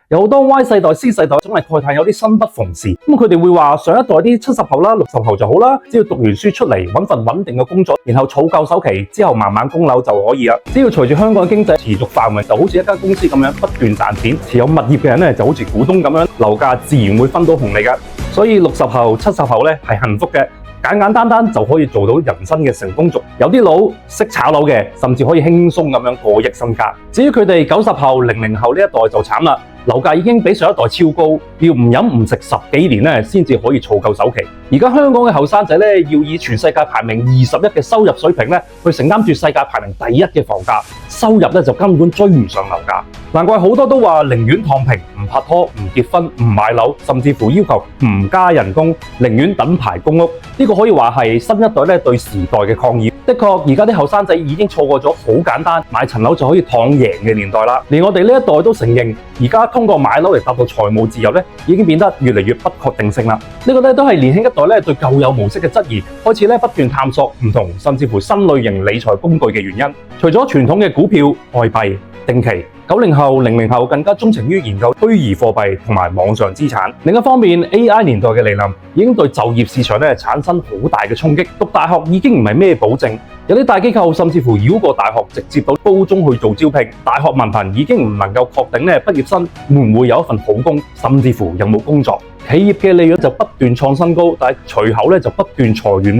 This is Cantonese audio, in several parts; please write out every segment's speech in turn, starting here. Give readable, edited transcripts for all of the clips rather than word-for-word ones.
有好多 Y 世代、C 世代總係慨嘆有啲生不逢時。佢哋會話上一代啲70後啦、60後就好啦，只要讀完書出嚟揾份穩定嘅工作，然後儲夠首期之後慢慢供樓就可以啦。只要隨住香港嘅經濟持續繁榮，就好似一間公司咁樣不斷賺錢，持有物業嘅人咧就好似股東咁樣，樓價自然會分到紅利㗎。所以60後、70後咧係幸福嘅。簡簡單單就可以做到人生嘅成功族，有啲佬識炒樓嘅，甚至可以輕鬆咁樣過億身家。至於佢哋90後、00後呢一代就慘啦，樓價已經比上一代超高，要唔飲唔食10幾年咧，先至可以儲夠首期。而家香港嘅後生仔咧，要以全世界排名21嘅收入水平咧，去承擔住世界排名第1嘅房價，收入咧就根本追唔上樓價。難怪好多都話寧願躺平，唔拍拖、唔結婚、唔買樓，甚至乎要求唔加人工，寧願等排公屋。呢個可以話係新一代咧對時代嘅抗議。的確，而家啲後生仔已經錯過咗好簡單買層樓就可以躺贏嘅年代啦。連我哋呢一代都承認，而家通過買樓嚟達到財務自由咧，已經變得越嚟越不確定性啦。呢個咧都係年輕一代咧對舊有模式嘅質疑，開始咧不斷探索唔同甚至乎新類型理財工具嘅原因。除咗傳統嘅股票、外幣、定期，90後、00後更加鍾情於研究虛擬貨幣同埋網上資產。另一方面 ，AI 年代嘅來臨已經對就業市場咧產生好大嘅衝擊。讀大學已經唔係咩保證，有啲大機構甚至乎繞過大學，直接到高中去做招聘。大學文憑已經唔能夠確定咧畢業生會唔會有一份好工，甚至乎有冇工作。企業嘅利潤就不斷創新高，但係隨後咧就不斷裁員，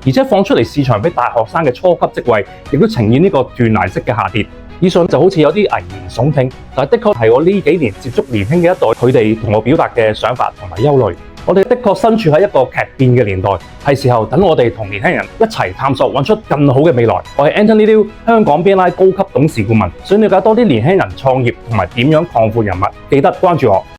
而且放出嚟市場俾大學生嘅初級職位，亦都呈現呢個斷崖式嘅下跌。以上就好似有啲危言聳聽，但係的確係我呢幾年接觸年輕嘅一代，佢哋同我表達嘅想法同埋憂慮。我哋的確身處喺一個劇變嘅年代，係時候等我哋同年輕人一齊探索，揾出更好嘅未來。我係 Anthony Liu，香港 BNI 高級董事顧問，想了解多啲年輕人創業同埋點樣擴闊人脈，記得關注我。